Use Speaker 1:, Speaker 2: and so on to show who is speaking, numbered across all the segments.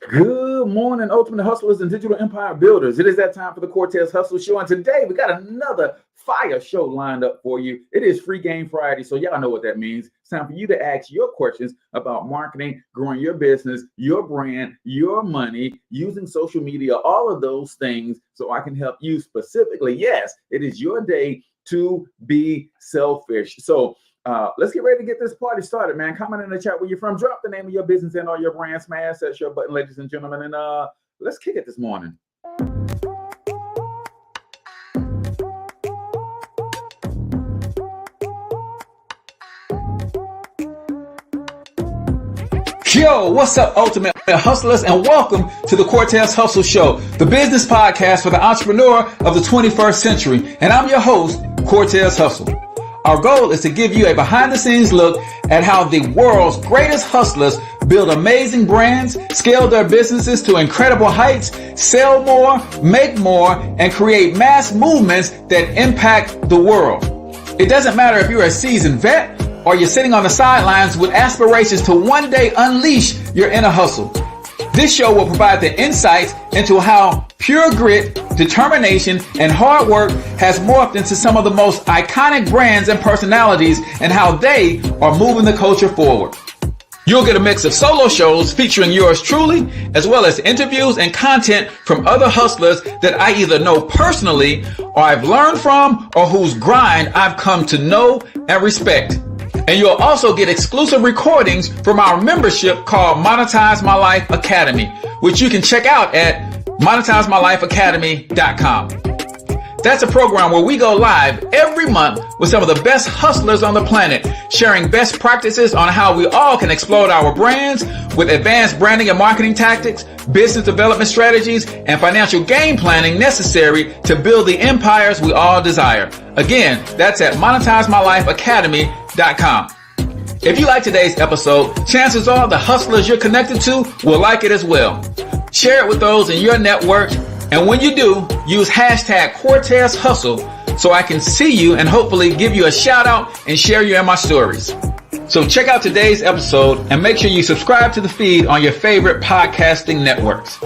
Speaker 1: Good morning, Ultimate Hustlers and Digital Empire Builders. It is that time for the Cortez Hustle Show, and today we got another fire show lined up for you. It is Free Game Friday, so y'all know what that means. It's time for you to ask your questions about marketing, growing your business, your brand, your money, using social media, all of those things, so I can help you specifically. Yes, it is your day to be selfish. Let's get ready to get this party started, man. Comment in the chat where you're from. Drop the name of your business and all your brand. Smash that share button, ladies and gentlemen. And let's kick it this morning. Yo, what's up, Ultimate Hustlers, and welcome to the Cortez Hustle Show, the business podcast for the entrepreneur of the 21st century. And I'm your host, Cortez Hustle. Our goal is to give you a behind-the-scenes look at how the world's greatest hustlers build amazing brands, scale their businesses to incredible heights, sell more, make more, and create mass movements that impact the world. It doesn't matter if you're a seasoned vet or you're sitting on the sidelines with aspirations to one day unleash your inner hustle. This show will provide the insights into how pure grit, determination, and hard work has morphed into some of the most iconic brands and personalities and how they are moving the culture forward. You'll get a mix of solo shows featuring yours truly, as well as interviews and content from other hustlers that I either know personally or I've learned from or whose grind I've come to know and respect. And you'll also get exclusive recordings from our membership called Monetize My Life Academy, which you can check out at monetizemylifeacademy.com. That's a program where we go live every month with some of the best hustlers on the planet, sharing best practices on how we all can explode our brands with advanced branding and marketing tactics, business development strategies, and financial game planning necessary to build the empires we all desire. Again, that's at monetizemylifeacademy.com. If you like today's episode, chances are the hustlers you're connected to will like it as well. Share it with those in your network, and when you do, use hashtag Cortez Hustle so I can see you and hopefully give you a shout out and share you in my stories. So check out today's episode and make sure you subscribe to the feed on your favorite podcasting networks.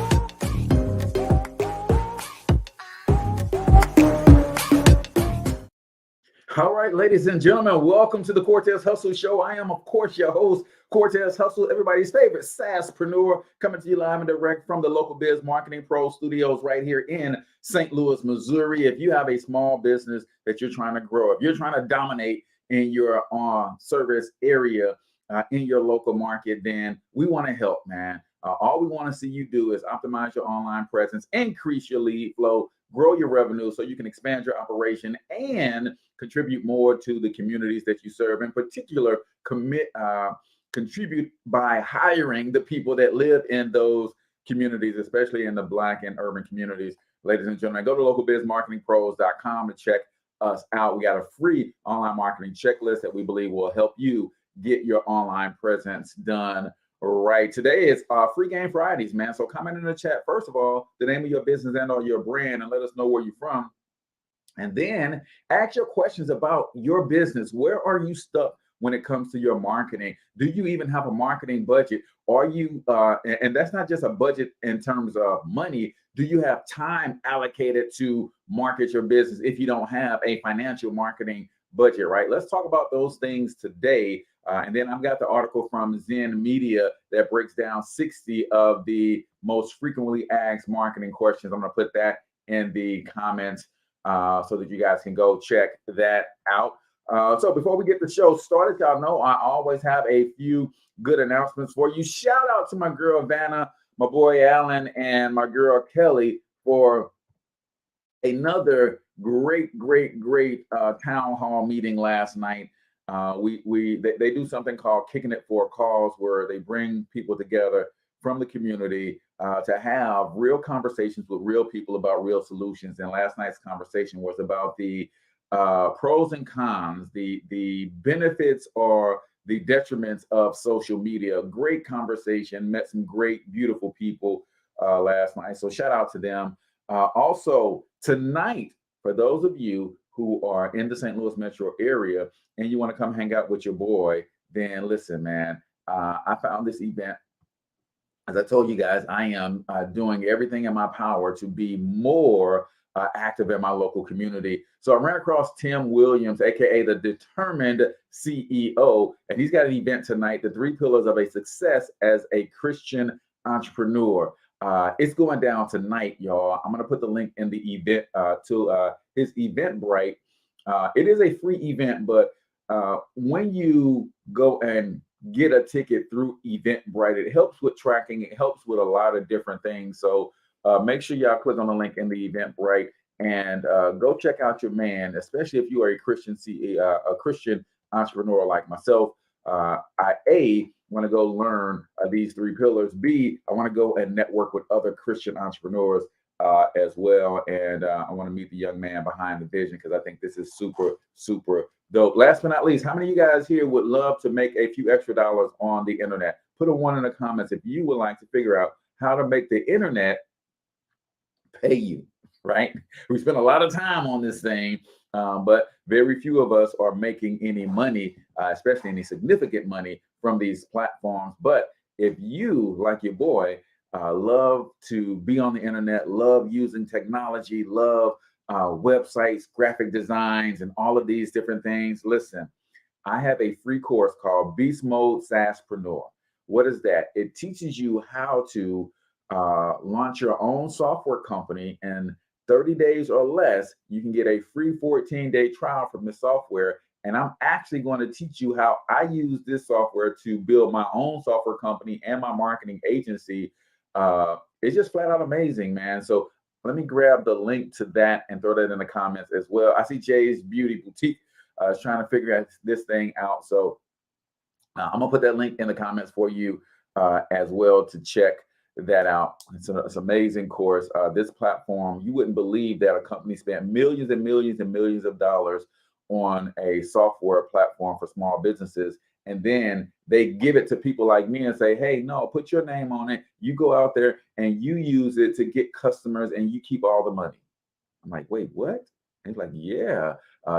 Speaker 1: All right, ladies and gentlemen, welcome to the Cortez Hustle Show. I am, of course, your host, Cortez Hustle, everybody's favorite SaaSpreneur, coming to you live and direct from the local Biz Marketing Pro studios right here in St. Louis, Missouri. If you have a small business that you're trying to grow, if you're trying to dominate in your service area, in your local market, then we want to help, man. All we want to see you do is optimize your online presence, increase your lead flow, grow your revenue so you can expand your operation and contribute more to the communities that you serve. In particular, contribute by hiring the people that live in those communities, especially in the Black and urban communities. Ladies and gentlemen, go to localbizmarketingpros.com to check us out. We got a free online marketing checklist that we believe will help you get your online presence done right. Today is Free Game Fridays, man. So comment in the chat, first of all, the name of your business and or your brand, and let us know where you're from. And then ask your questions about your business. Where are you stuck when it comes to your marketing? Do you even have a marketing budget? Are you, and that's not just a budget in terms of money. Do you have time allocated to market your business if you don't have a financial marketing budget, right? Let's talk about those things today. And then I've got the article from Zen Media that breaks down 60 of the most frequently asked marketing questions. I'm going to put that in the comments so that you guys can go check that out. So before we get the show started, y'all know I always have a few good announcements for you. Shout out to my girl Vanna, my boy Alan, and my girl Kelly for another great town hall meeting last night. They do something called Kicking It for a Cause, where they bring people together from the community to have real conversations with real people about real solutions. And last night's conversation was about the pros and cons, the benefits or the detriments of social media. Great conversation, met some great, beautiful people last night. So shout out to them. Also tonight, for those of you who are in the St. Louis metro area and you want to come hang out with your boy, then listen, man, I found this event as I told you guys, I am doing everything in my power to be more active in my local community. So I ran across Tim Williams, aka the Determined CEO, and he's got an event tonight: the 3 pillars of a success as a Christian entrepreneur. It's going down tonight, y'all. I'm going to put the link in the event to his Eventbrite. It is a free event, but when you go and get a ticket through Eventbrite, it helps with tracking. It helps with a lot of different things. So make sure y'all click on the link in the Eventbrite and go check out your man, especially if you are a Christian a Christian entrepreneur like myself. I want to go learn these 3 pillars. B, I want to go and network with other Christian entrepreneurs as well. And I want to meet the young man behind the vision because I think this is super, super dope. Last but not least, how many of you guys here would love to make a few extra dollars on the internet? Put a 1 in the comments if you would like to figure out how to make the internet pay you, right? We spend a lot of time on this thing, but very few of us are making any money, especially any significant money from these platforms. But if you, like your boy, love to be on the internet, love using technology, love websites, graphic designs, and all of these different things, listen, I have a free course called Beast Mode SaaSpreneur. What is that? It teaches you how to launch your own software company in 30 days or less. You can get a free 14-day trial from the software. And I'm actually going to teach you how I use this software to build my own software company and my marketing agency. It's just flat out amazing, man. So let me grab the link to that and throw that in the comments as well. I see Jay's Beauty Boutique is trying to figure this thing out. So I'm gonna put that link in the comments for you as well to check that out. It's an amazing course. This platform, you wouldn't believe that a company spent millions and millions and millions of dollars on a software platform for small businesses. And then they give it to people like me and say, hey, no, put your name on it. You go out there and you use it to get customers and you keep all the money. I'm like, wait, what? And he's like, yeah,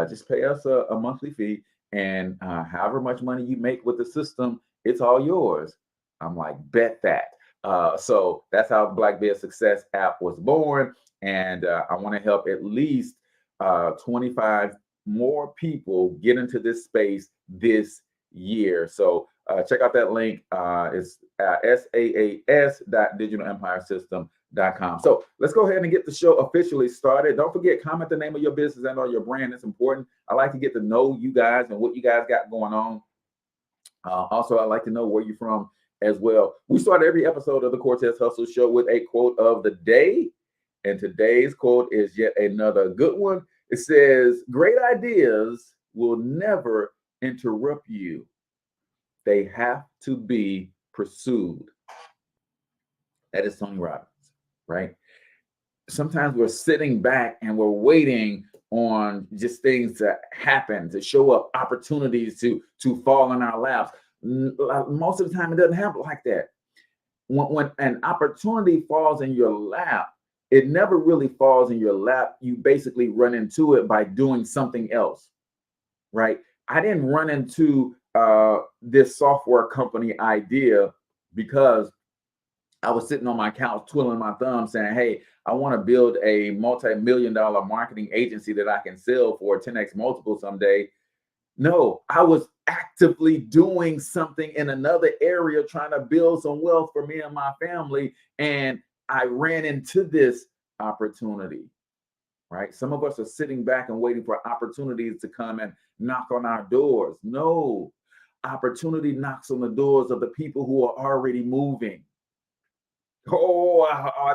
Speaker 1: just pay us a monthly fee. And however much money you make with the system, it's all yours. I'm like, bet that. So that's how the Black Bear Success app was born. And I want to help at least 25 more people get into this space this year. So check out that link. It's saas.digitalempiresystem.com. So let's go ahead and get the show officially started. Don't forget, comment the name of your business and or your brand. It's important. I like to get to know you guys and what you guys got going on. Also, I like to know where you're from as well. We start every episode of the Cortez Hustle Show with a quote of the day. And today's quote is yet another good one. It says, great ideas will never interrupt you. They have to be pursued. That is Tony Robbins, right? Sometimes we're sitting back and we're waiting on just things to happen, to show up, opportunities to fall in our laps. Most of the time, it doesn't happen like that. When an opportunity falls in your lap, it never really falls in your lap. You basically run into it by doing something else, right? I didn't run into this software company idea because I was sitting on my couch twiddling my thumb saying, hey, I want to build a multi-million-dollar marketing agency that I can sell for 10x multiple someday. No, I was actively doing something in another area, trying to build some wealth for me and my family. And I ran into this opportunity, right? Some of us are sitting back and waiting for opportunities to come and knock on our doors. No, opportunity knocks on the doors of the people who are already moving. Oh,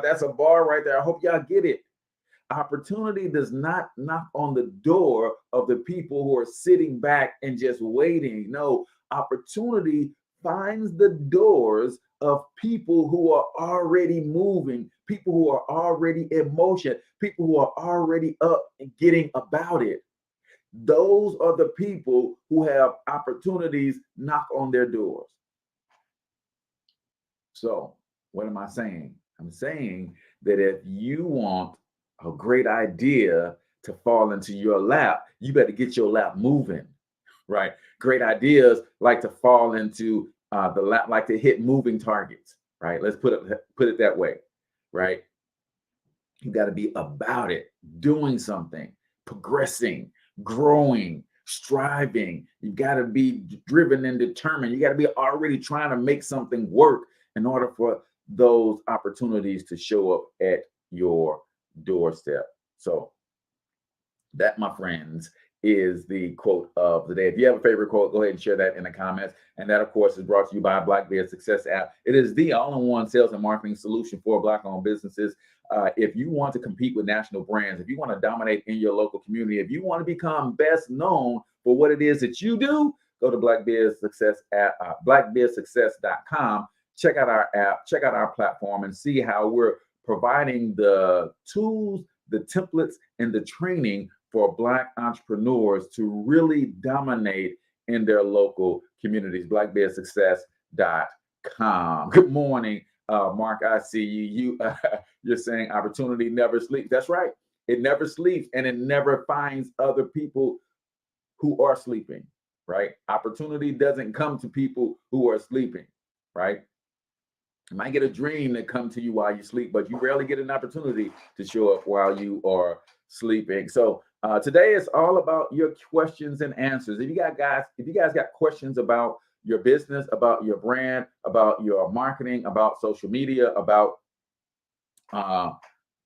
Speaker 1: that's a bar right there. I hope y'all get it. Opportunity does not knock on the door of the people who are sitting back and just waiting. No, opportunity finds the doors of people who are already moving, people who are already in motion, people who are already up and getting about it. Those are the people who have opportunities knock on their doors. So, what am I saying? I'm saying that if you want a great idea to fall into your lap, you better get your lap moving, right? Great ideas like to fall into the lap, like to hit moving targets. right? Let's put it that way, right? You got to be about it, doing something, progressing, growing, striving. You got to be driven and determined. You got to be already trying to make something work in order for those opportunities to show up at your doorstep. So that, my friends, is the quote of the day. If you have a favorite quote, go ahead and share that in the comments. And that, of course, is brought to you by Blackbeard Success App. It is the all-in-one sales and marketing solution for Black-owned businesses. If you want to compete with national brands, if you want to dominate in your local community, if you want to become best known for what it is that you do, go to Blackbeard Success app, blackbeardsuccess.com. Check out our app, check out our platform, and see how we're providing the tools, the templates, and the training for Black entrepreneurs to really dominate in their local communities. Blackbeardsuccess.com. Good morning, Mark. I see you. You're saying opportunity never sleeps. That's right. It never sleeps, and it never finds other people who are sleeping. Right? Opportunity doesn't come to people who are sleeping. Right? You might get a dream that come to you while you sleep, but you rarely get an opportunity to show up while you are sleeping. So today is all about your questions and answers. If you guys got questions about your business, about your brand, about your marketing, about social media, about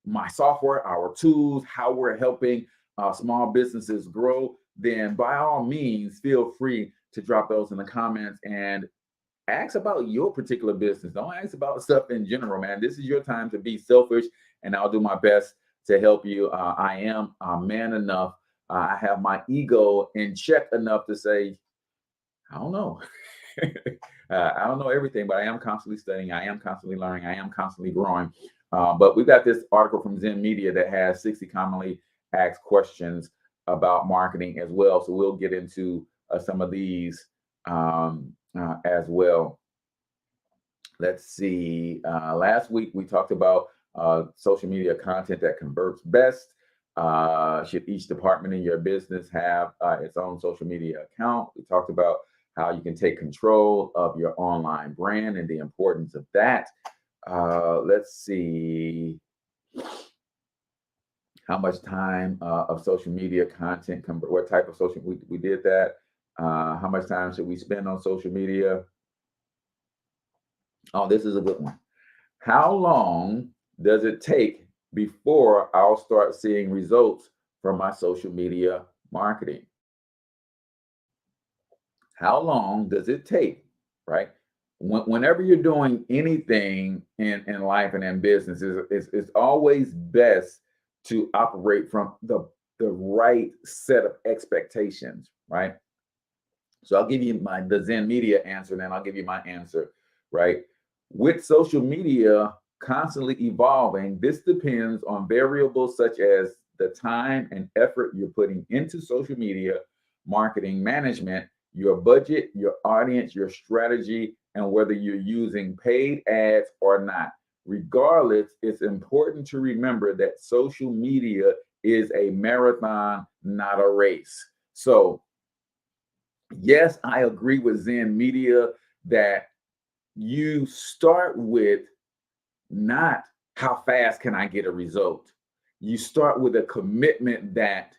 Speaker 1: my software, our tools, how we're helping small businesses grow, then by all means, feel free to drop those in the comments and ask about your particular business. Don't ask about stuff in general, man. This is your time to be selfish, and I'll do my best to help you. I am man enough. I have my ego in check enough to say, I don't know. I don't know everything, but I am constantly studying. I am constantly learning. I am constantly growing. But we've got this article from Zen Media that has 60 commonly asked questions about marketing as well. So we'll get into some of these as well. Let's see. Last week we talked about social media content that converts best. Should each department in your business have its own social media account? We talked about how you can take control of your online brand and the importance of that. Let's see. How much time of social media content, what type of social, we did that. How much time should we spend on social media? Oh, this is a good one. How long does it take before I'll start seeing results from my social media marketing? How long does it take, right? Whenever you're doing anything in life and in business, it's always best to operate from the right set of expectations, right? So I'll give you the Zen Media answer, and then I'll give you my answer, right? With social media constantly evolving, this depends on variables such as the time and effort you're putting into social media marketing management, your budget, your audience, your strategy, and whether you're using paid ads or not. Regardless, it's important to remember that social media is a marathon, not a race. So, yes, I agree with Zen Media that you start with not how fast can I get a result. You start with a commitment that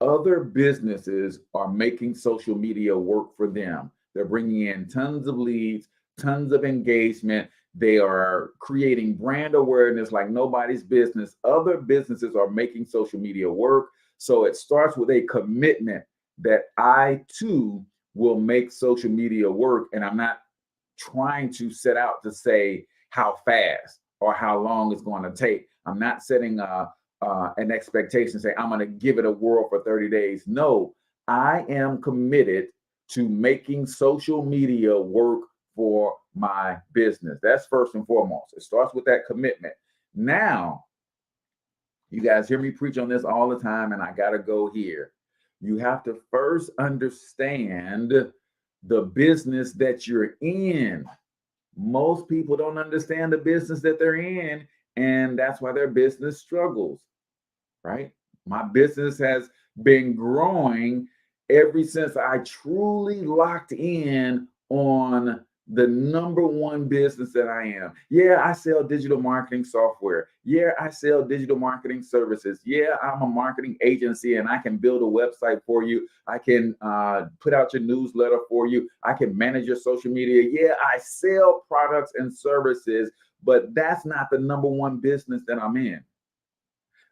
Speaker 1: other businesses are making social media work for them. They're bringing in tons of leads, tons of engagement. They are creating brand awareness like nobody's business. Other businesses are making social media work. So it starts with a commitment that I too will make social media work. And I'm not trying to set out to say how fast or how long it's going to take. I'm not setting an expectation, say, I'm going to give it a whirl for 30 days. No, I am committed to making social media work for my business. That's first and foremost. It starts with that commitment. Now, you guys hear me preach on this all the time, and I got to go here. You have to first understand the business that you're in. Most people don't understand the business that they're in, and that's why their business struggles, right? My business has been growing ever since I truly locked in on the number one business that I am. Yeah, I sell digital marketing software. Yeah, I sell digital marketing services. Yeah, I'm a marketing agency and I can build a website for you. I can put out your newsletter for you. I can manage your social media. Yeah, I sell products and services, but that's not the number one business that I'm in.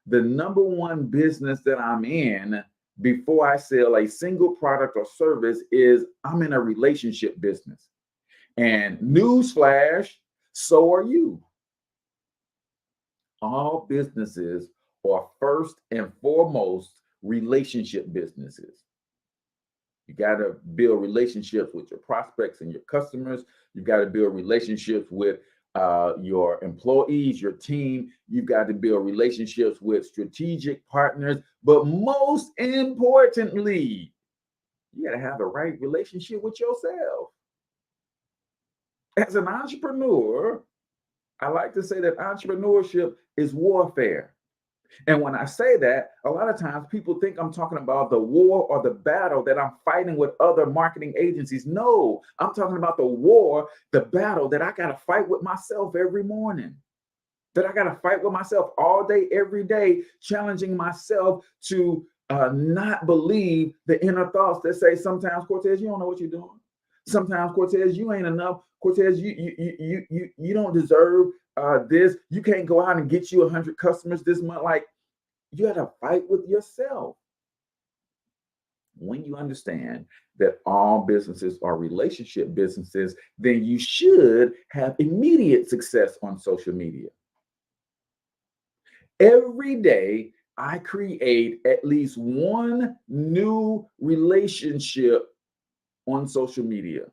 Speaker 1: The number one business that I'm in before I sell a single product or service is I'm in a relationship business. And newsflash, so are you. All businesses are first and foremost relationship businesses. You got to build relationships with your prospects and your customers. You've got to build relationships with your employees, your team. You've got to build relationships with strategic partners. But most importantly, you got to have the right relationship with yourself. As an entrepreneur, I like to say that entrepreneurship is warfare. And when I say that, a lot of times people think I'm talking about the war or the battle that I'm fighting with other marketing agencies. No, I'm talking about the war, the battle that I got to fight with myself every morning, that I got to fight with myself all day, every day, challenging myself to not believe the inner thoughts that say, sometimes, Cortez, you don't know what you're doing. Sometimes, Cortez, you ain't enough. Cortez, you don't deserve this. You can't go out and get you 100 customers this month. Like, you got to fight with yourself. When you understand that all businesses are relationship businesses, then you should have immediate success on social media. Every day, I create at least one new relationship on social media.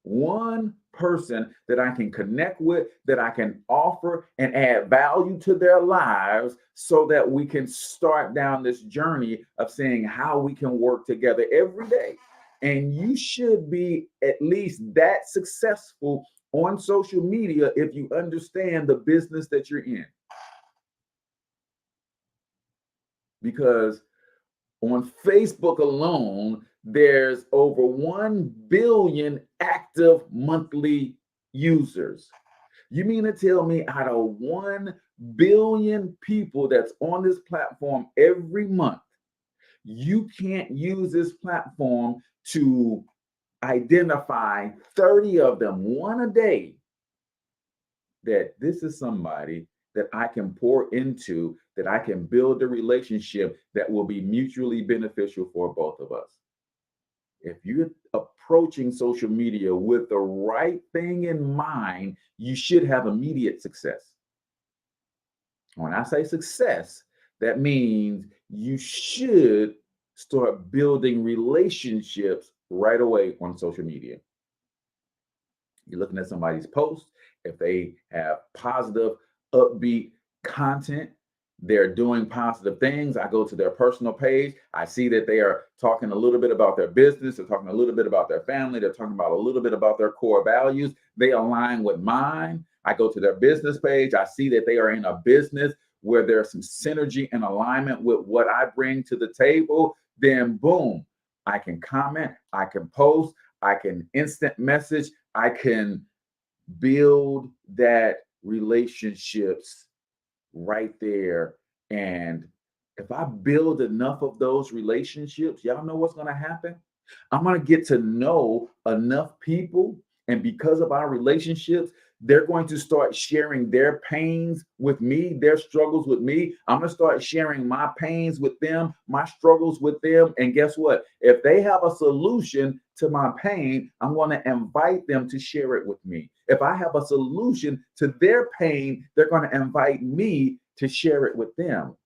Speaker 1: One person that I can connect with, that I can offer and add value to their lives so that we can start down this journey of seeing how we can work together every day. And you should be at least that successful on social media if you understand the business that you're in. Because on Facebook alone, there's over 1 billion active monthly users. You mean to tell me out of 1 billion people that's on this platform every month, you can't use this platform to identify 30 of them, one a day, that this is somebody that I can pour into, that I can build a relationship that will be mutually beneficial for both of us. If you're approaching social media with the right thing in mind, you should have immediate success. When I say success, that means you should start building relationships right away on social media. You're looking at somebody's post. If they have positive, upbeat content, they're doing positive things. I go to their personal page. I see that they are talking a little bit about their business. They're talking a little bit about their family. They're talking about a little bit about their core values. They align with mine. I go to their business page. I see that they are in a business where there's some synergy and alignment with what I bring to the table. Then boom, I can comment. I can post. I can instant message. I can build that relationships right there. And if I build enough of those relationships, y'all know what's going to happen? I'm going to get to know enough people. And because of our relationships, they're going to start sharing their pains with me, their struggles with me. I'm going to start sharing my pains with them, my struggles with them. And guess what? If they have a solution to my pain, I'm going to invite them to share it with me. If I have a solution to their pain, they're going to invite me to share it with them.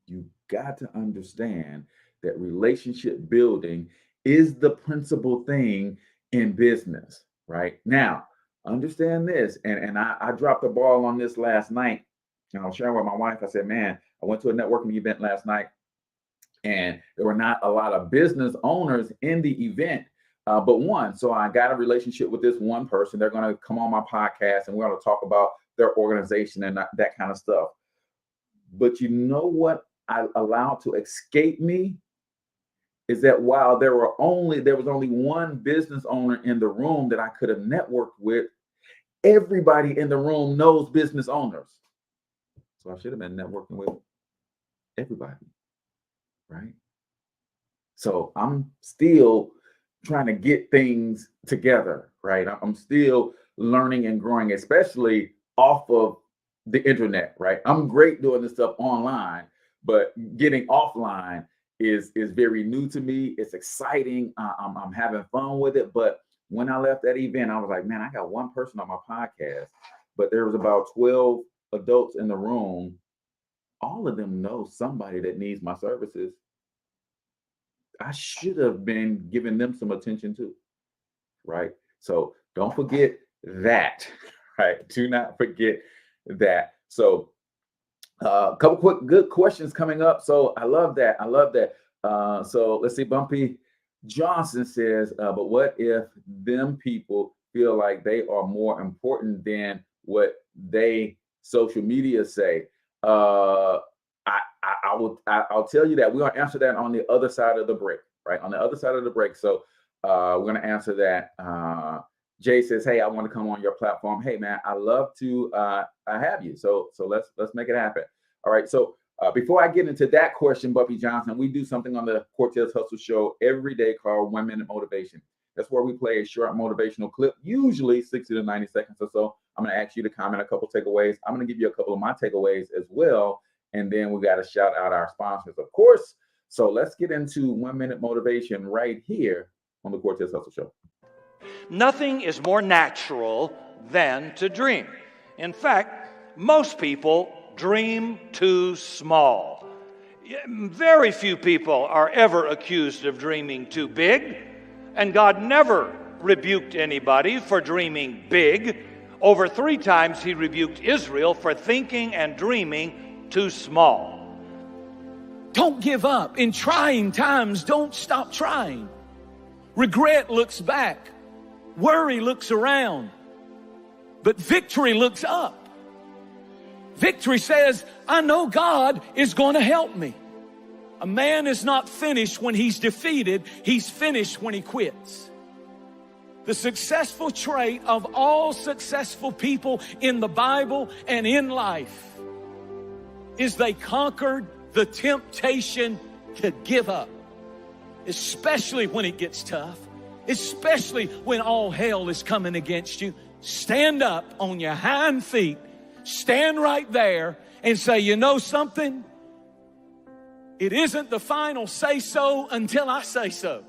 Speaker 1: You got to understand that relationship building is the principal thing in business, right? Now, understand this, and I dropped the ball on this last night, and I was sharing with my wife. I said, man, I went to a networking event last night, and there were not a lot of business owners in the event, but one. So I got a relationship with this one person. They're going to come on my podcast, and we're going to talk about their organization and that kind of stuff. But you know what I allowed to escape me? is that while there was only one business owner in the room that I could have networked with, everybody in the room knows business owners. So I should have been networking with everybody, right? So I'm still trying to get things together, right? I'm still learning and growing, especially off of the internet, right? I'm great doing this stuff online, but getting offline is very new to me. It's exciting. I'm having fun with it. But when I left that event, I was like, man, I got one person on my podcast, but there was about 12 adults in the room. All of them know somebody that needs my services. I should have been giving them some attention too, right? So don't forget that, right? Do not forget that. So a couple quick good questions coming up. So I love that. I love that. So let's see. Bumpy Johnson says, but what if them people feel like they are more important than what they social media say? I'll tell you that we're gonna answer that on the other side of the break, right? On the other side of the break. So we're gonna answer that. Jay says, "Hey, I want to come on your platform. Hey, man, I love to have you. So let's make it happen. All right. So before I get into that question, Bumpy Johnson, we do something on the Cortez Hustle Show every day called 1 Minute Motivation. That's where we play a short motivational clip, usually 60 to 90 seconds or so. I'm gonna ask you to comment a couple takeaways. I'm gonna give you a couple of my takeaways as well. And then we got to shout out our sponsors, of course. So let's get into 1 Minute Motivation right here on the Cortez Hustle Show.
Speaker 2: Nothing is more natural than to dream. In fact, most people dream too small. Very few people are ever accused of dreaming too big, and God never rebuked anybody for dreaming big. Over 3 times he rebuked Israel for thinking and dreaming too small.
Speaker 3: Don't give up. In trying times, don't stop trying. Regret looks back. Worry looks around. But victory looks up. Victory says, I know God is going to help me. A man is not finished when he's defeated. He's finished when he quits. The successful trait of all successful people in the Bible and in life is they conquered the temptation to give up, especially when it gets tough, especially when all hell is coming against you. Stand up on your hind feet, stand right there and say, you know something? It isn't the final say so until I say so.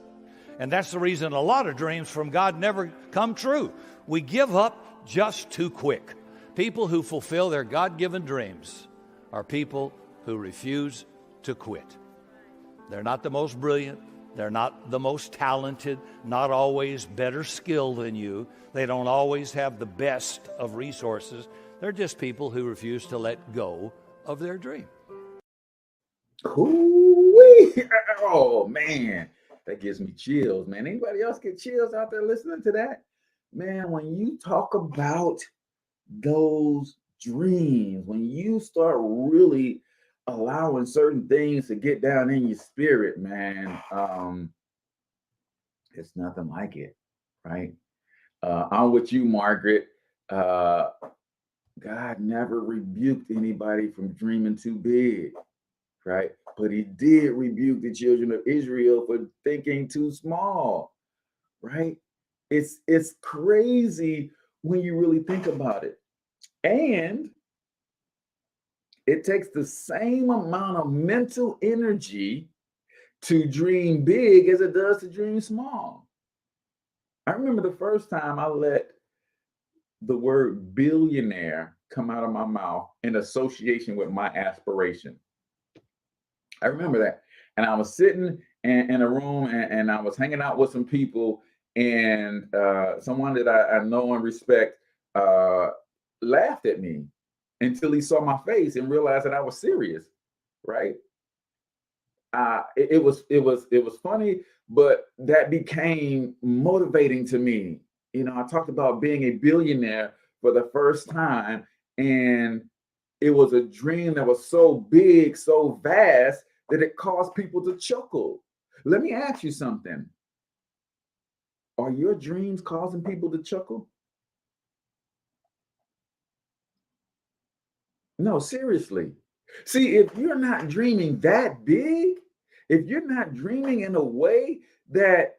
Speaker 2: And that's the reason a lot of dreams from God never come true. We give up just too quick. People who fulfill their God-given dreams are people who refuse to quit. They're not the most brilliant. They're not the most talented, not always better skilled than you. They don't always have the best of resources. They're just people who refuse to let go of their dream.
Speaker 1: Ooh-wee. Oh, man. That gives me chills, man. Anybody else get chills out there listening to that? Man, when you talk about those dreams, when you start really allowing certain things to get down in your spirit, man, it's nothing like it, right? I'm with you, Margaret. God never rebuked anybody from dreaming too big, right? But he did rebuke the children of Israel for thinking too small, right? It's crazy when you really think about it. And it takes the same amount of mental energy to dream big as it does to dream small. I remember the first time I let the word billionaire come out of my mouth in association with my aspiration. I remember that. And I was sitting in a room and I was hanging out with some people, and someone that I know and respect laughed at me until he saw my face and realized that I was serious, right? It was funny, but that became motivating to me. You know, I talked about being a billionaire for the first time, and it was a dream that was so big, so vast that it caused people to chuckle. Let me ask you something. Are your dreams causing people to chuckle? No, seriously. See, if you're not dreaming that big, if you're not dreaming in a way that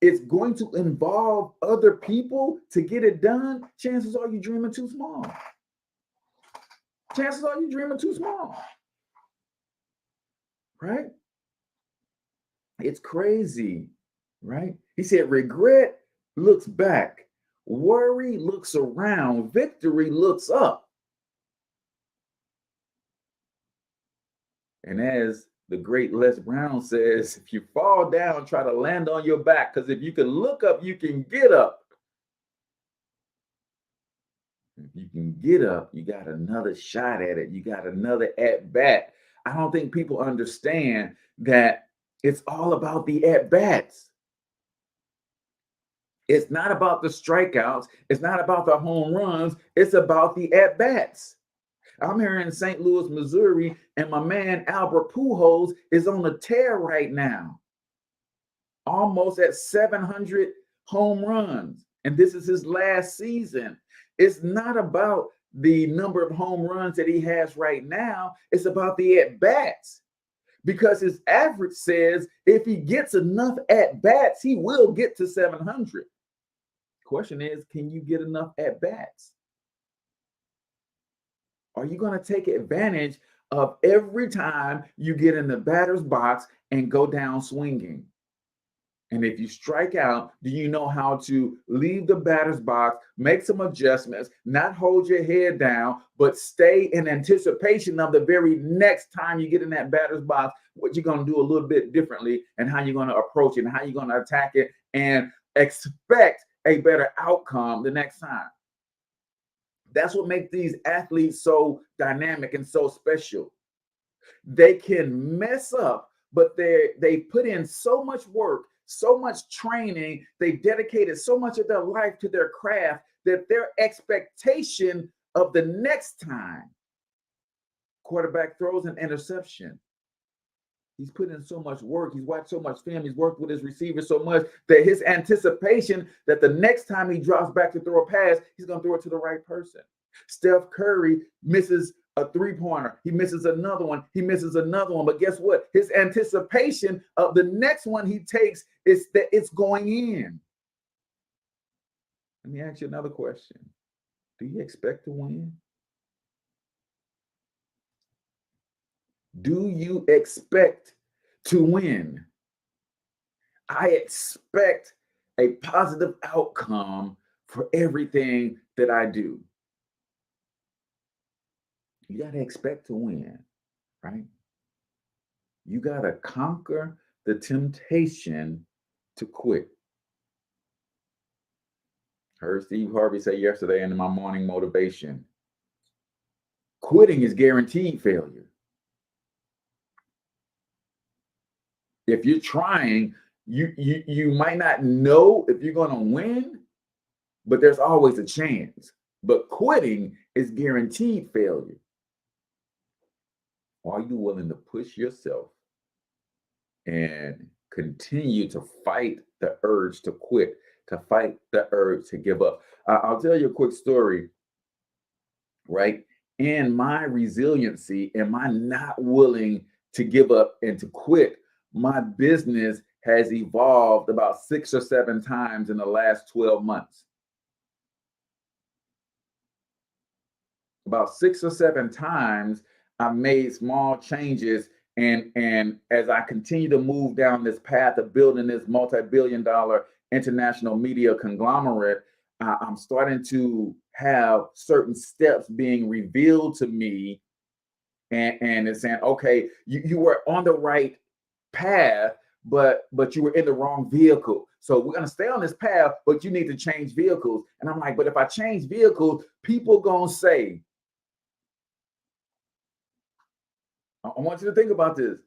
Speaker 1: it's going to involve other people to get it done, chances are you're dreaming too small. Chances are you're dreaming too small. Right? It's crazy. Right? He said, regret looks back, worry looks around, victory looks up. And as the great Les Brown says, if you fall down, try to land on your back, because if you can look up, you can get up. If you can get up, you got another shot at it. You got another at bat. I don't think people understand that it's all about the at bats. It's not about the strikeouts. It's not about the home runs. It's about the at bats. I'm here in St. Louis, Missouri, and my man Albert Pujols is on a tear right now, almost at 700 home runs. And this is his last season. It's not about the number of home runs that he has right now. It's about the at-bats, because his average says if he gets enough at-bats, he will get to 700. Question is, can you get enough at-bats? Are you going to take advantage of every time you get in the batter's box and go down swinging? And if you strike out, do you know how to leave the batter's box, make some adjustments, not hold your head down, but stay in anticipation of the very next time you get in that batter's box, what you're going to do a little bit differently and how you're going to approach it and how you're going to attack it and expect a better outcome the next time. That's what makes these athletes so dynamic and so special. They can mess up, but they put in so much work, so much training. They've dedicated so much of their life to their craft that their expectation of the next time quarterback throws an interception, he's put in so much work. He's watched so much film. He's worked with his receivers so much that his anticipation that the next time he drops back to throw a pass, he's going to throw it to the right person. Steph Curry misses a three-pointer. He misses another one. He misses another one. But guess what? His anticipation of the next one he takes is that it's going in. Let me ask you another question. Do you expect to win? Do you expect to win? I expect a positive outcome for everything that I do. You got to expect to win, right? You got to conquer the temptation to quit. Heard Steve Harvey say yesterday in my morning motivation, quitting is guaranteed failure. If you're trying, you might not know if you're going to win, but there's always a chance. But quitting is guaranteed failure. Are you willing to push yourself and continue to fight the urge to quit, to fight the urge to give up? I'll tell you a quick story, right? In my resiliency, am I not willing to give up and to quit? My business has evolved about 6 or 7 times in the last 12 months. About 6 or 7 times, I've made small changes. And as I continue to move down this path of building this multi-billion-dollar international media conglomerate, I'm starting to have certain steps being revealed to me. And it's saying, okay, you were on the right path, but you were in the wrong vehicle. So we're going to stay on this path, but you need to change vehicles. And I'm like, but if I change vehicles, people going to say, I want you to think about this.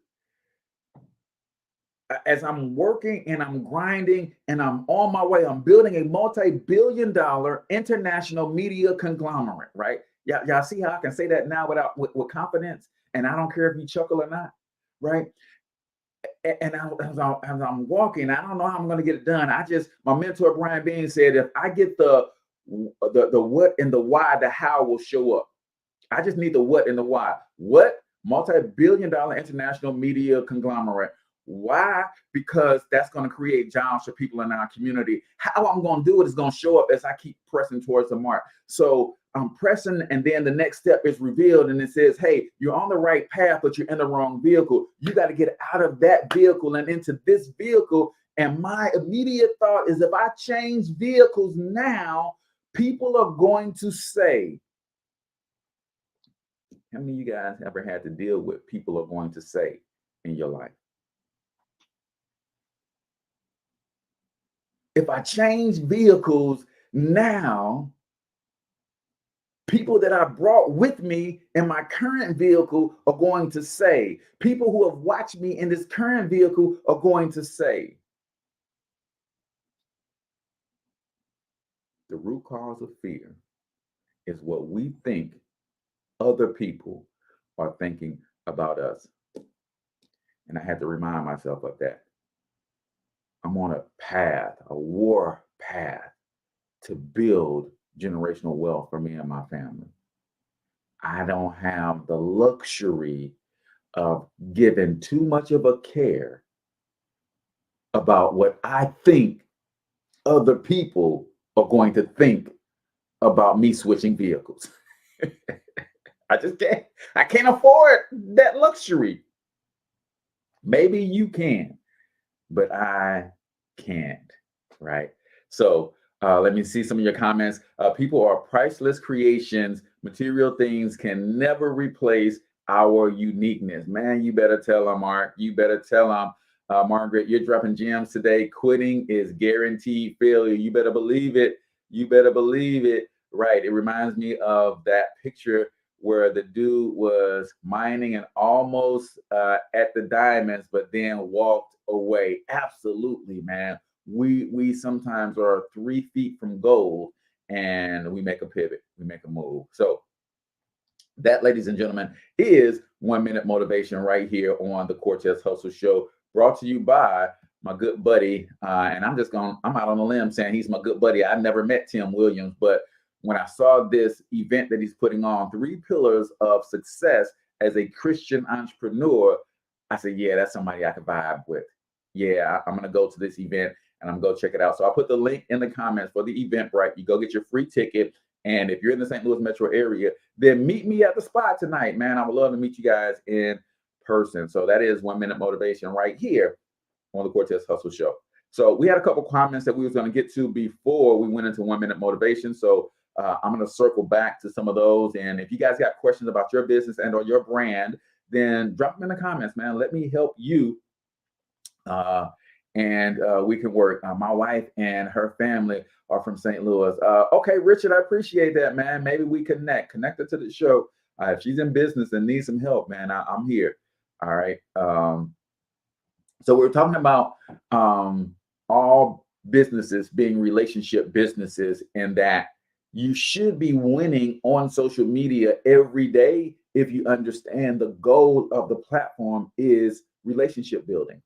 Speaker 1: As I'm working and I'm grinding and I'm on my way, I'm building a multi-billion-dollar international media conglomerate, right? Y'all see how I can say that now with confidence? And I don't care if you chuckle or not, right? And as I'm walking, I don't know how I'm going to get it done. My mentor Brian Bean said, if I get the what and the why, the how will show up. I just need the what and the why. What? Multi-billion-dollar international media conglomerate. Why? Because that's going to create jobs for people in our community. How I'm going to do it is going to show up as I keep pressing towards the mark. So I'm pressing, and then the next step is revealed, and it says, hey, you're on the right path, but you're in the wrong vehicle. You got to get out of that vehicle and into this vehicle. And my immediate thought is, if I change vehicles now, people are going to say, how many of you guys ever had to deal with people are going to say in your life? If I change vehicles now, people that I brought with me in my current vehicle are going to say, people who have watched me in this current vehicle are going to say. The root cause of fear is what we think other people are thinking about us. And I had to remind myself of that. I'm on a path, a war path, to build generational wealth for me and my family. I don't have the luxury of giving too much of a care about what I think other people are going to think about me switching vehicles. I can't afford that luxury. Maybe you can, but I can't, right? So let me see some of your comments. People are priceless creations. Material things can never replace our uniqueness. Man, you better tell them, Mark. You better tell them, Margaret, you're dropping gems today. Quitting is guaranteed failure. You better believe it. You better believe it. Right. It reminds me of that picture where the dude was mining and almost at the diamonds, but then walked away. Absolutely, man. We sometimes are 3 feet from gold, and we make a pivot, we make a move. So that, ladies and gentlemen, is 1 Minute Motivation right here on the Cortez Hustle Show, brought to you by my good buddy. And I'm out on a limb saying he's my good buddy. I've never met Tim Williams, but when I saw this event that he's putting on, 3 pillars of success as a Christian entrepreneur, I said, yeah, that's somebody I can vibe with. Yeah, I'm going to go to this event and I'm going to go check it out. So I'll put the link in the comments for the Eventbrite. You go get your free ticket. And if you're in the St. Louis metro area, then meet me at the spot tonight, man. I would love to meet you guys in person. So that is 1 Minute Motivation right here on the Cortez Hustle Show. So we had a couple comments that we was going to get to before we went into 1 Minute Motivation. So I'm going to circle back to some of those. And if you guys got questions about your business and or your brand, then drop them in the comments, man. Let me help you. And we can work. My wife and her family are from St. Louis. Okay, Richard, I appreciate that, man. Maybe we connect her to the show. If she's in business and needs some help, man, I'm here. All right. So we're talking about all businesses being relationship businesses, and that you should be winning on social media every day if you understand the goal of the platform is relationship building.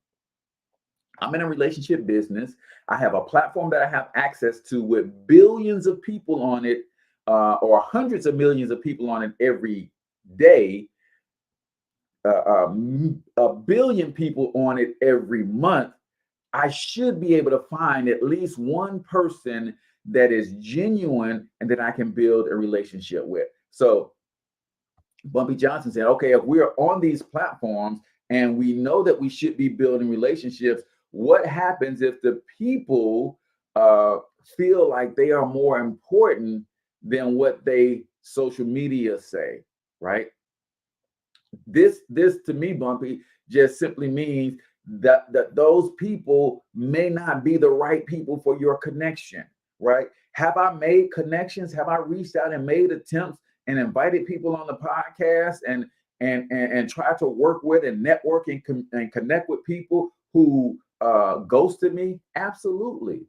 Speaker 1: I'm in a relationship business. I have a platform that I have access to with billions of people on it, or hundreds of millions of people on it every day, a billion people on it every month. I should be able to find at least one person that is genuine and that I can build a relationship with. So Bumpy Johnson said, okay, if we're on these platforms and we know that we should be building relationships, what happens if the people feel like they are more important than what they social media say, right? This to me, Bumpy, just simply means that those people may not be the right people for your connection, right? Have I made connections? Have I reached out and made attempts and invited people on the podcast and try to work with and network and connect with people who ghosted me? Absolutely,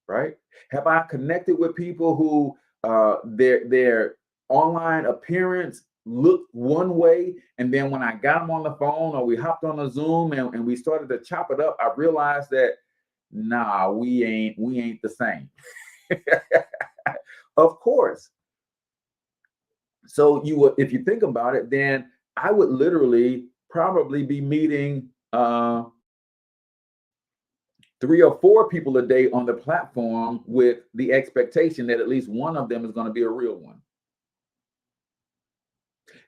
Speaker 1: right? Have I connected with people who their online appearance looked one way, and then when I got them on the phone or we hopped on a Zoom and we started to chop it up, I realized that nah, we ain't the same. Of course. So if you think about it, then I would literally probably be meeting 3 or 4 people a day on the platform with the expectation that at least one of them is going to be a real one.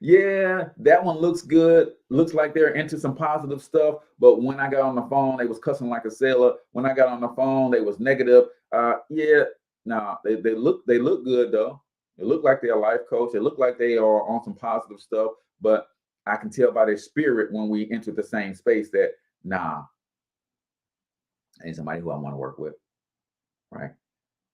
Speaker 1: Yeah, that one looks good. Looks like they're into some positive stuff. But when I got on the phone, they was cussing like a sailor. When I got on the phone, they was negative. They look good though. They look like they're a life coach. They look like they are on some positive stuff. But I can tell by their spirit when we enter the same space that ain't somebody who I want to work with, right?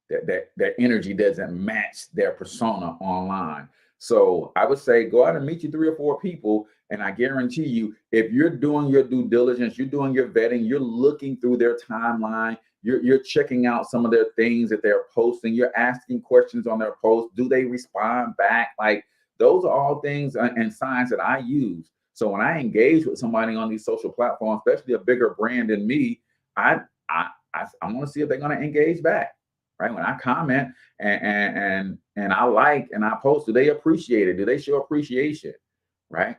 Speaker 1: That energy doesn't match their persona online. So I would say go out and meet you 3 or 4 people, and I guarantee you, if you're doing your due diligence, you're doing your vetting, you're looking through their timeline, you're checking out some of their things that they're posting, you're asking questions on their posts. Do they respond back? Like, those are all things and signs that I use. So when I engage with somebody on these social platforms, especially a bigger brand than me, I want to see if they're going to engage back. Right? When I comment and I like and I post, do they appreciate it? Do they show appreciation? Right?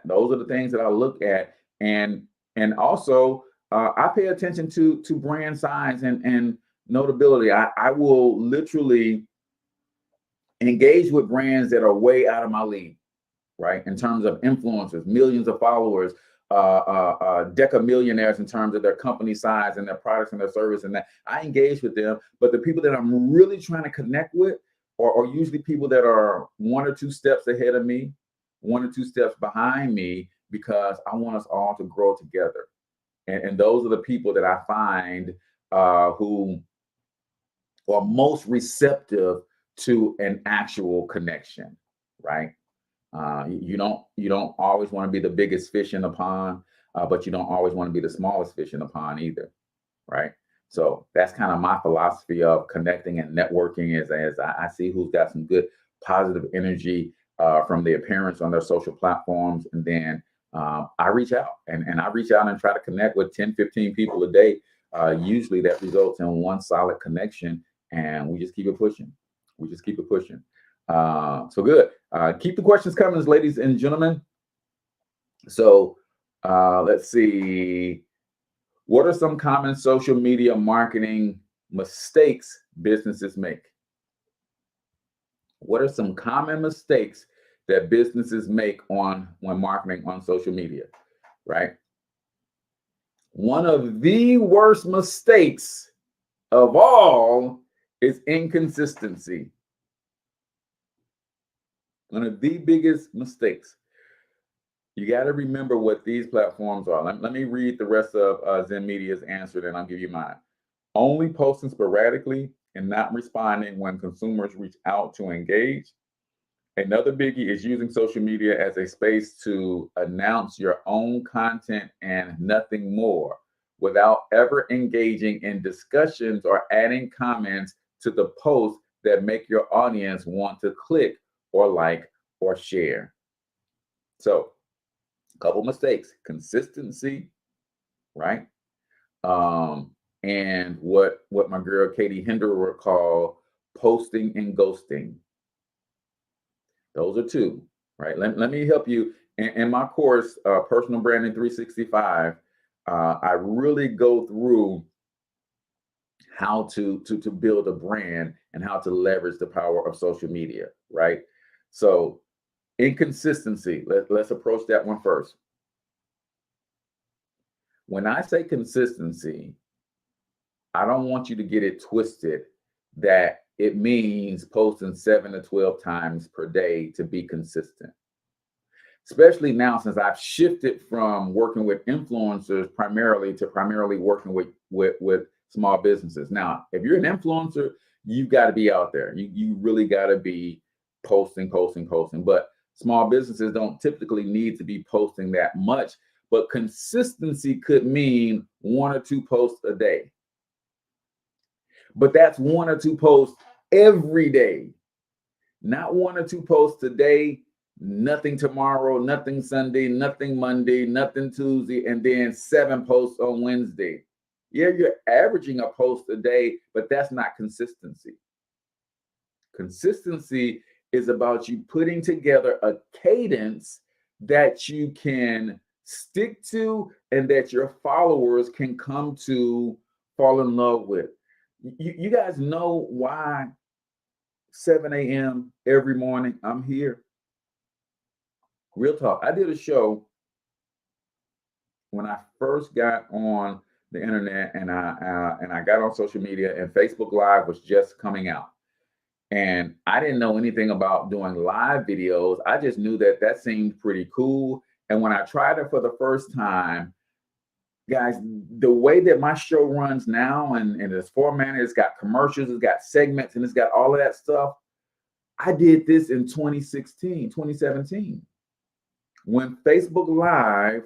Speaker 1: Those are the things that I look at, and also I pay attention to brand signs and notability. I will literally engage with brands that are way out of my league, right? In terms of influencers, millions of followers, deca millionaires in terms of their company size and their products and their service, and that I engage with them. But the people that I'm really trying to connect with are usually people that are 1 or 2 steps ahead of me, 1 or 2 steps behind me, because I want us all to grow together. And those are the people that I find who are most receptive to an actual connection, right? You don't always want to be the biggest fish in the pond, but you don't always want to be the smallest fish in the pond either, right? So that's kind of my philosophy of connecting and networking, as I see who's got some good positive energy from the appearance on their social platforms, and then I reach out and I reach out and try to connect with 10, 15 people a day. Usually that results in one solid connection, and we just keep it pushing. So good. Keep the questions coming, ladies and gentlemen. So let's see. What are some common social media marketing mistakes businesses make? What are some common mistakes that businesses make when marketing on social media, right? One of the worst mistakes of all is inconsistency. One of the biggest mistakes. You got to remember what these platforms are. Let me read the rest of Zen Media's answer, then I'll give you mine. Only posting sporadically and not responding when consumers reach out to engage. Another biggie is using social media as a space to announce your own content and nothing more, without ever engaging in discussions or adding comments to the post that make your audience want to click or like or share. So, a couple mistakes: consistency, right? And what my girl Katie Hinder would call posting and ghosting. Those are 2, right? Let me help you. In my course, Personal Branding 365, I really go through how to build a brand and how to leverage the power of social media, right? So, inconsistency. Let's approach that one first. When I say consistency, I don't want you to get it twisted that it means posting 7 to 12 times per day to be consistent. Especially now, since I've shifted from working with influencers primarily to working with small businesses. Now, if you're an influencer, you've got to be out there. You really got to be posting. But small businesses don't typically need to be posting that much. But consistency could mean 1 or 2 posts a day. But that's 1 or 2 posts every day. Not 1 or 2 posts today, nothing tomorrow, nothing Sunday, nothing Monday, nothing Tuesday, and then 7 posts on Wednesday. Yeah, you're averaging a post a day, but that's not consistency. Consistency is about you putting together a cadence that you can stick to and that your followers can come to fall in love with. You guys know why 7 a.m. every morning I'm here? Real talk. I did a show when I first got on the internet, and I got on social media, and Facebook Live was just coming out. And I didn't know anything about doing live videos. I just knew that that seemed pretty cool. And when I tried it for the first time, guys, the way that my show runs now, and it's formatted, it's got commercials, it's got segments, and it's got all of that stuff. I did this in 2017. When Facebook Live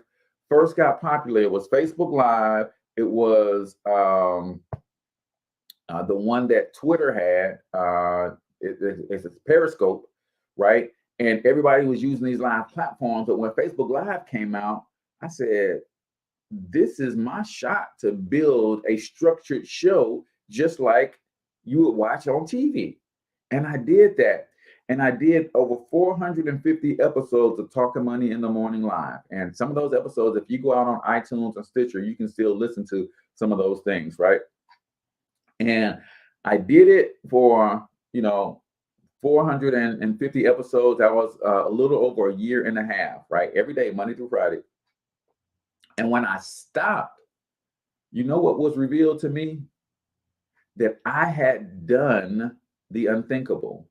Speaker 1: first got popular, it was Facebook Live. It was the one that Twitter had. It's Periscope, right? And everybody was using these live platforms. But when Facebook Live came out, I said, this is my shot to build a structured show just like you would watch on TV. And I did that. And I did over 450 episodes of Talking Money in the Morning Live. And some of those episodes, if you go out on iTunes and Stitcher, you can still listen to some of those things, right? And I did it for, 450 episodes. That was a little over a year and a half, right? Every day, Monday through Friday. And when I stopped, you know what was revealed to me? That I had done the unthinkable.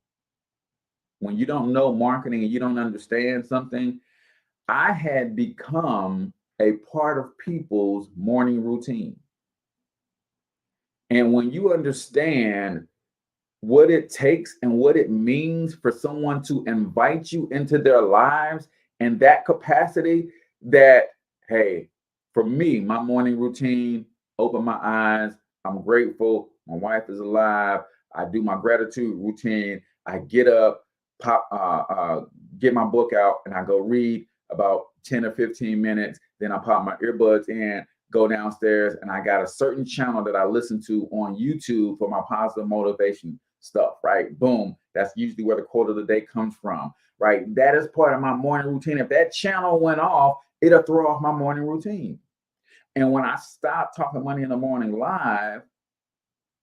Speaker 1: When you don't know marketing and you don't understand something, I had become a part of people's morning routine. And when you understand what it takes and what it means for someone to invite you into their lives in that capacity, that, hey, for me, my morning routine, open my eyes, I'm grateful, my wife is alive, I do my gratitude routine, I get up, get my book out, and I go read about 10 or 15 minutes. Then I pop my earbuds in, go downstairs, and I got a certain channel that I listen to on YouTube for my positive motivation stuff, right? Boom. That's usually where the quote of the day comes from, right? That is part of my morning routine. If that channel went off, it'll throw off my morning routine. And when I stopped Talking Money in the Morning Live,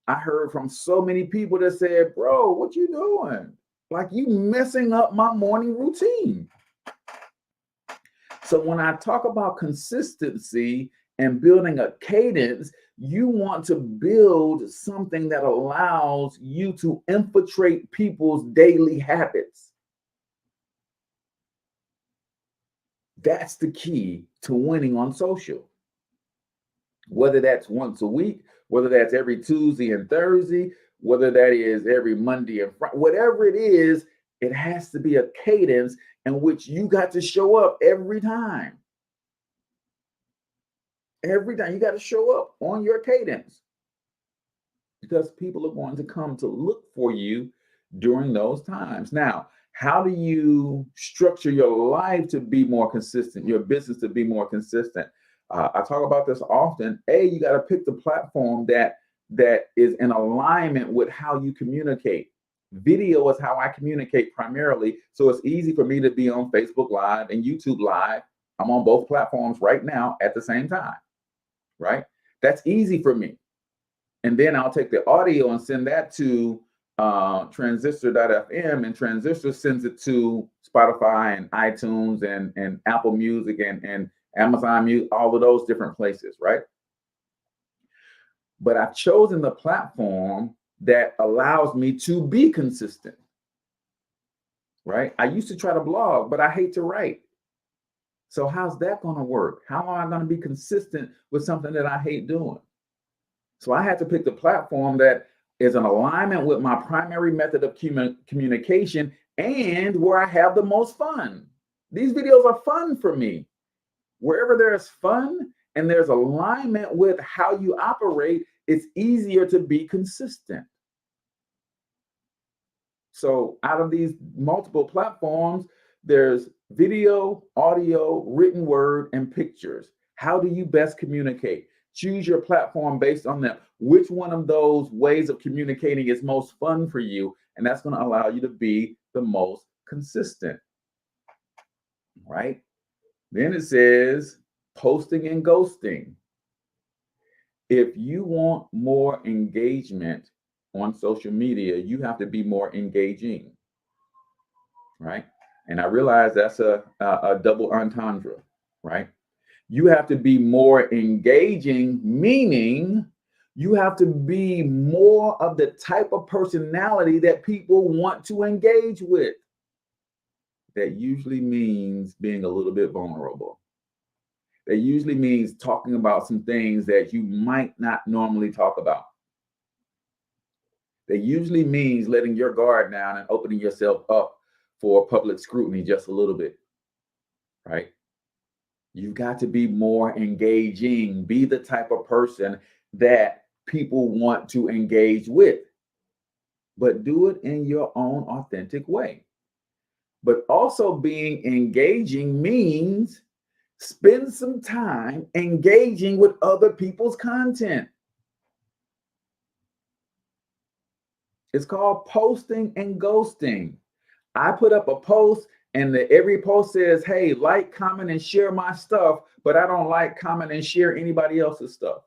Speaker 1: I heard from so many people that said, bro, what you doing? Like, you messing up my morning routine. So when I talk about consistency and building a cadence, you want to build something that allows you to infiltrate people's daily habits. That's the key to winning on social. Whether that's once a week, whether that's every Tuesday and Thursday, whether that is every Monday and Friday, whatever it is, it has to be a cadence in which you got to show up every time. Every time you got to show up on your cadence, because people are going to come to look for you during those times. Now, how do you structure your life to be more consistent, your business to be more consistent? I talk about this often. You got to pick the platform that is in alignment with how you communicate. Video is how I communicate primarily. So it's easy for me to be on Facebook Live and YouTube Live. I'm on both platforms right now at the same time, right? That's easy for me. And then I'll take the audio and send that to transistor.fm, and Transistor sends it to Spotify and iTunes and Apple Music and Amazon Music, all of those different places, right? But I've chosen the platform that allows me to be consistent, right? I used to try to blog, but I hate to write. So how's that going to work? How am I going to be consistent with something that I hate doing? So I had to pick the platform that is in alignment with my primary method of communication and where I have the most fun. These videos are fun for me. Wherever there's fun and there's alignment with how you operate, it's easier to be consistent. So out of these multiple platforms, there's video, audio, written word, and pictures. How do you best communicate? Choose your platform based on that. Which one of those ways of communicating is most fun for you? And that's going to allow you to be the most consistent, right? Then it says posting and ghosting. If you want more engagement on social media, you have to be more engaging, right? And I realize that's a double entendre, right? You have to be more engaging, meaning you have to be more of the type of personality that people want to engage with. That usually means being a little bit vulnerable. That usually means talking about some things that you might not normally talk about. That usually means letting your guard down and opening yourself up for public scrutiny just a little bit, right? You've got to be more engaging. Be the type of person that people want to engage with, but do it in your own authentic way. But also being engaging means spend some time engaging with other people's content. It's called posting and ghosting. I put up a post and every post says, hey, like, comment, and share my stuff, but I don't like, comment, and share anybody else's stuff.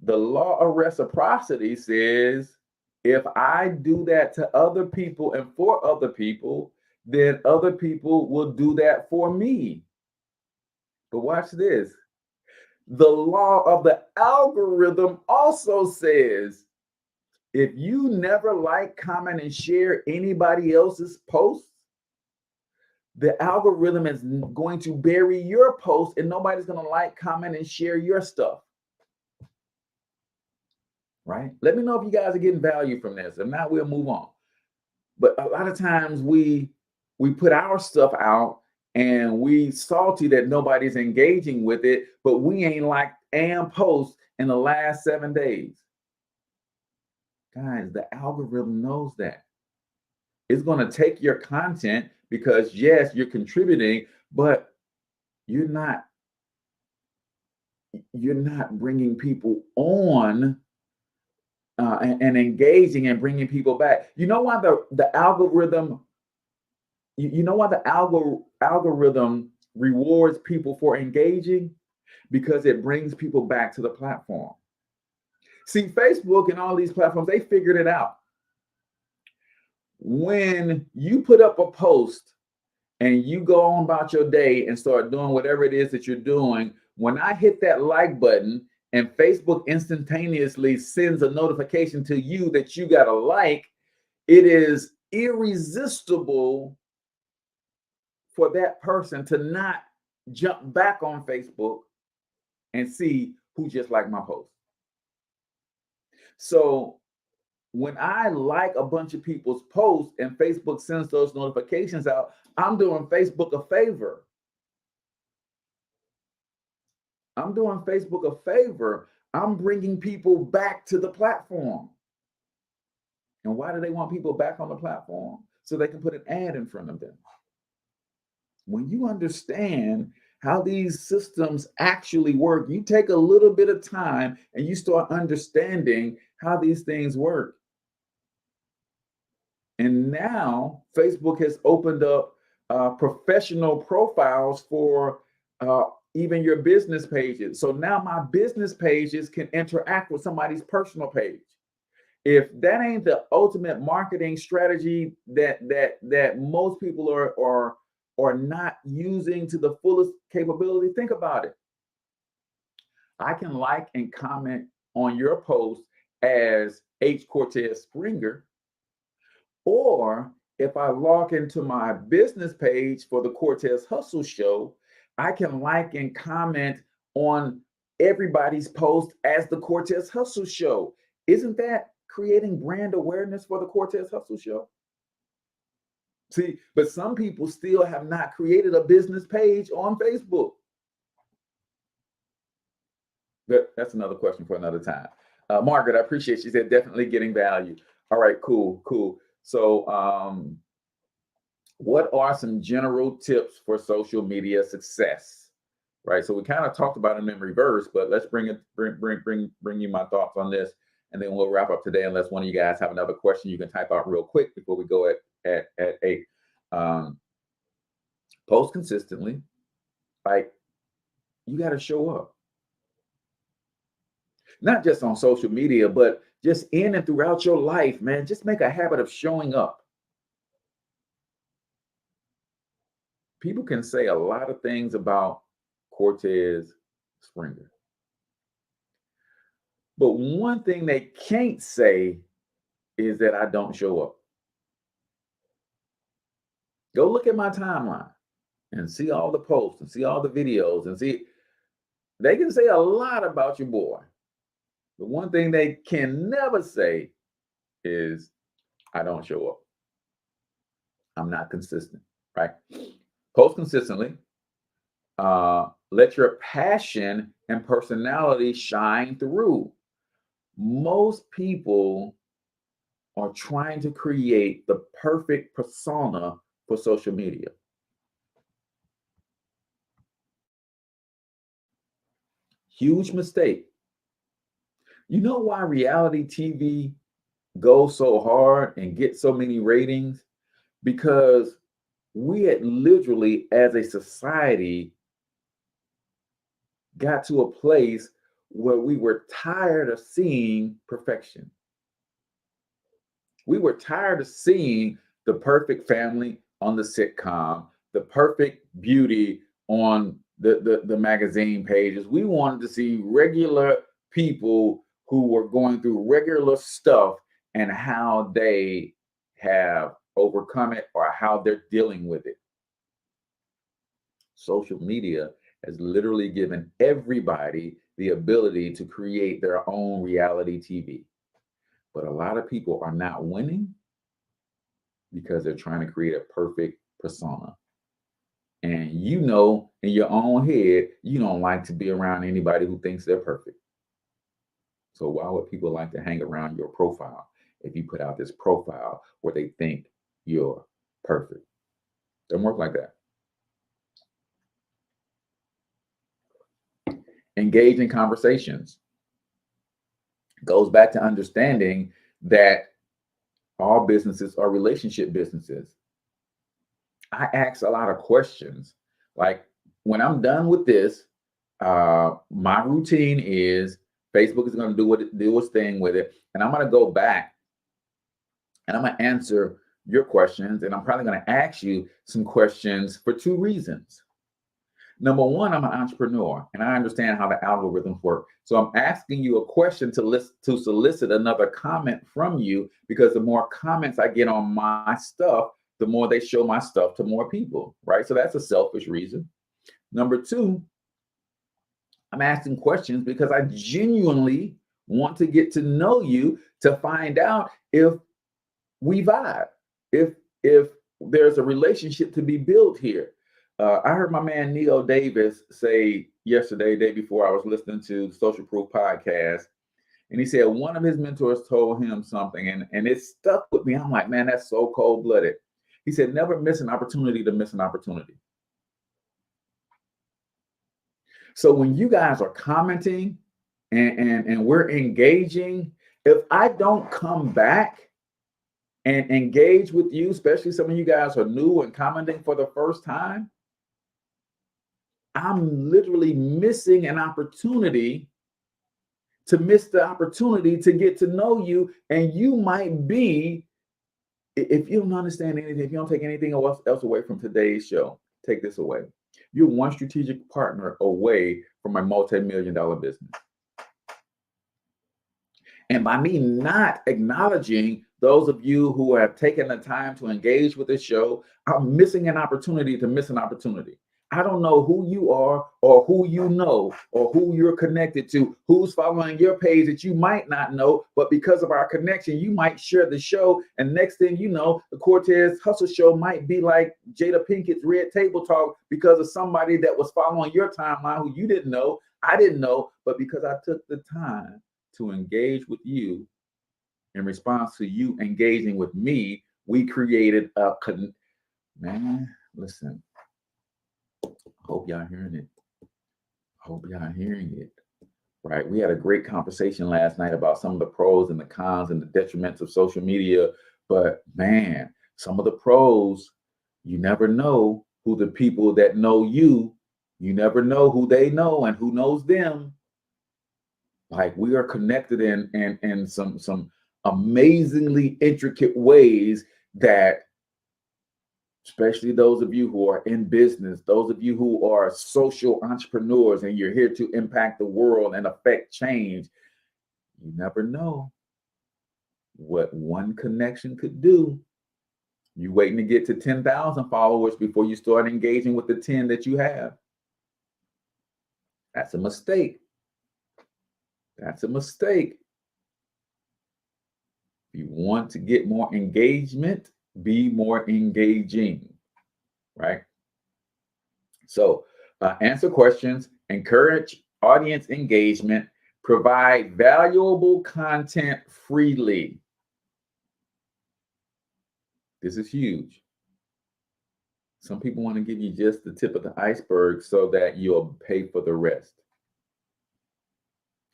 Speaker 1: The law of reciprocity says, if I do that to other people and for other people, then other people will do that for me. But watch this. The law of the algorithm also says, if you never like, comment, and share anybody else's posts, the algorithm is going to bury your post and nobody's going to like, comment, and share your stuff. Right? Let me know if you guys are getting value from this. If not, we'll move on. But a lot of times we put our stuff out and we salty that nobody's engaging with it, but we ain't liked and post in the last 7 days. Guys, the algorithm knows that. It's going to take your content because, yes, you're contributing, but you're not bringing people on and engaging and bringing people back. You know why the algorithm? You know why the algorithm rewards people for engaging? Because it brings people back to the platform. See, Facebook and all these platforms, they figured it out. When you put up a post and you go on about your day and start doing whatever it is that you're doing, when I hit that like button and Facebook instantaneously sends a notification to you that you got a like, it is irresistible for that person to not jump back on Facebook and see who just liked my post. So when I like a bunch of people's posts and Facebook sends those notifications out, I'm doing Facebook a favor. I'm doing Facebook a favor. I'm bringing people back to the platform. And why do they want people back on the platform? So they can put an ad in front of them. When you understand how these systems actually work, you take a little bit of time and you start understanding how these things work. And now Facebook has opened up professional profiles for even your business pages. So now my business pages can interact with somebody's personal page. If that ain't the ultimate marketing strategy that most people are not using to the fullest capability, think about it. I can like and comment on your post as H. Cortez Springer, or if I log into my business page for the Cortez Hustle Show, I can like and comment on everybody's post as the Cortez Hustle Show. Isn't that creating brand awareness for the Cortez Hustle Show? See, but some people still have not created a business page on Facebook. But that's another question for another time. Margaret, I appreciate she said definitely getting value. All right, cool. So what are some general tips for social media success? Right. So we kind of talked about them in reverse, but let's bring you my thoughts on this, and then we'll wrap up today. Unless one of you guys have another question, you can type out real quick before we go at 8. Post consistently. Like, you got to show up. Not just on social media, but just in and throughout your life, man. Just make a habit of showing up. People can say a lot of things about Cortez Springer, but one thing they can't say is that I don't show up. Go look at my timeline and see all the posts and see all the videos and see. They can say a lot about your boy, but one thing they can never say is I don't show up. I'm not consistent, right? Post consistently. Let your passion and personality shine through. Most people are trying to create the perfect persona for social media. Huge mistake. You know why reality TV goes so hard and gets so many ratings? Because we had literally, as a society, got to a place where we were tired of seeing perfection. We were tired of seeing the perfect family on the sitcom, the perfect beauty on the magazine pages. We wanted to see regular people who were going through regular stuff and how they have overcome it or how they're dealing with it. Social media has literally given everybody the ability to create their own reality TV. But a lot of people are not winning because they're trying to create a perfect persona. And you know, in your own head, you don't like to be around anybody who thinks they're perfect. So why would people like to hang around your profile if you put out this profile where they think you're perfect? Doesn't work like that. Engage in conversations. Goes back to understanding that all businesses are relationship businesses. I ask a lot of questions. Like, when I'm done with this, my routine is Facebook is going to do its thing with it, and I'm going to go back and I'm going to answer your questions, and I'm probably going to ask you some questions for 2 reasons. Number one, I'm an entrepreneur and I understand how the algorithms work. So I'm asking you a question to solicit another comment from you, because the more comments I get on my stuff, the more they show my stuff to more people, right? So that's a selfish reason. Number 2, I'm asking questions because I genuinely want to get to know you, to find out if we vibe, if there's a relationship to be built here. I heard my man Neil Davis say yesterday, day before, I was listening to the Social Proof podcast, and he said one of his mentors told him something, and it stuck with me. I'm like, man, that's so cold-blooded. He said, never miss an opportunity to miss an opportunity. So when you guys are commenting and we're engaging, if I don't come back and engage with you, especially some of you guys are new and commenting for the first time, I'm literally missing an opportunity to get to know you. And you might be, if you don't understand anything, if you don't take anything else away from today's show, take this away. You're one strategic partner away from a multi-million-dollar business. And by me not acknowledging those of you who have taken the time to engage with this show, I'm missing an opportunity to miss an opportunity. I don't know who you are or who you know or who you're connected to, who's following your page that you might not know, but because of our connection, you might share the show. And next thing you know, the Cortez Hustle Show might be like Jada Pinkett's Red Table Talk because of somebody that was following your timeline who you didn't know, I didn't know, but because I took the time to engage with you, in response to you engaging with me, we created a man, listen. Hope y'all hearing it. Hope y'all hearing it. Right? We had a great conversation last night about some of the pros and the cons and the detriments of social media. But man, some of the pros, you never know who the people that know you never know who they know and who knows them. Like, we are connected in some amazingly intricate ways that, especially those of you who are in business, those of you who are social entrepreneurs and you're here to impact the world and affect change, you never know what one connection could do. You waiting to get to 10,000 followers before you start engaging with the 10 that you have. That's a mistake. That's a mistake. If you want to get more engagement, be more engaging, right? So answer questions, encourage audience engagement, provide valuable content freely. This is huge. Some people want to give you just the tip of the iceberg so that you'll pay for the rest.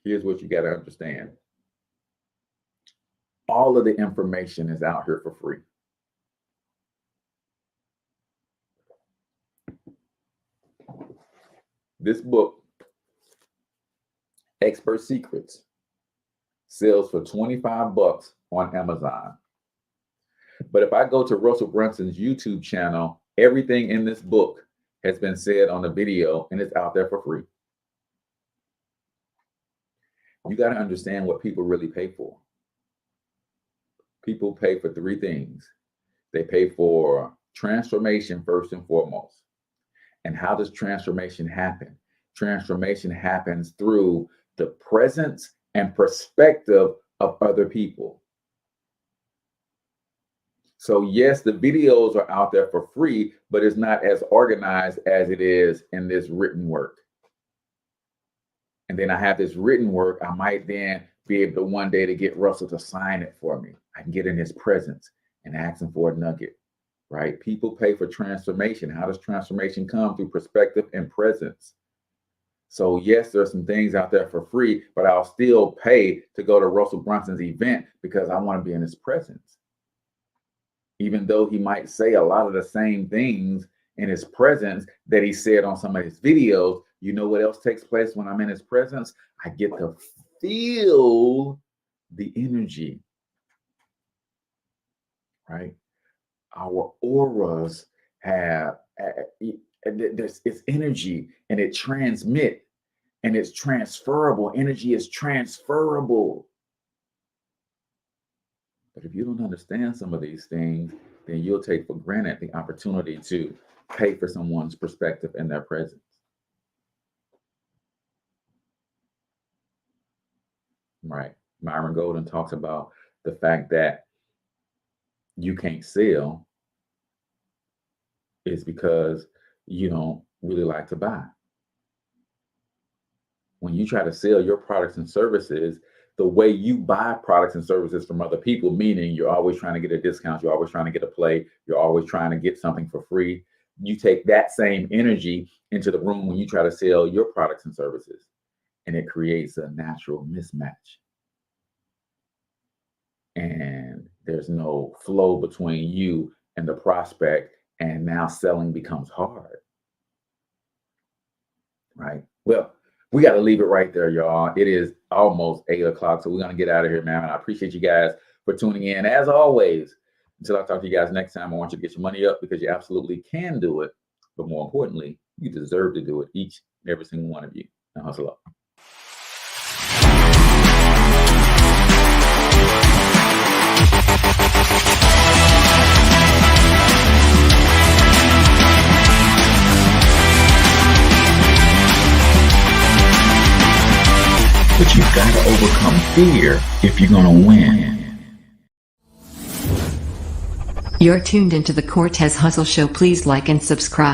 Speaker 1: Here's what you got to understand. All of the information is out here for free. This book, Expert Secrets, sells for $25 on Amazon. But if I go to Russell Brunson's YouTube channel, everything in this book has been said on the video and it's out there for free. You got to understand what people really pay for. People pay for three things. They pay for transformation first and foremost. And how does transformation happen? Transformation happens through the presence and perspective of other people. So yes, the videos are out there for free, but it's not as organized as it is in this written work. And then I have this written work. I might then be able to one day to get Russell to sign it for me. I can get in his presence and ask him for a nugget, right? People pay for transformation. How does transformation come? Through perspective and presence. So yes, there's some things out there for free, but I'll still pay to go to Russell Brunson's event because I want to be in his presence. Even though he might say a lot of the same things in his presence that he said on some of his videos, you know what else takes place when I'm in his presence? I get to feel the energy, right? Our auras have, it's energy and it transmits and it's transferable. Energy is transferable. But if you don't understand some of these things, then you'll take for granted the opportunity to pay for someone's perspective and their presence. Right. Myron Golden talks about the fact that you can't sell is because you don't really like to buy. When you try to sell your products and services, the way you buy products and services from other people, meaning you're always trying to get a discount, you're always trying to get a play, you're always trying to get something for free. You take that same energy into the room when you try to sell your products and services, and it creates a natural mismatch. And there's no flow between you and the prospect, and now selling becomes hard. Right? Well, we got to leave it right there, y'all. It is almost 8 o'clock, so we're going to get out of here, man. And I appreciate you guys for tuning in. As always, until I talk to you guys next time, I want you to get your money up because you absolutely can do it. But more importantly, you deserve to do it, each and every single one of you. Now hustle up. But you've got to overcome fear if you're going to win.
Speaker 4: You're tuned into the Cortez Hustle Show. Please like and subscribe.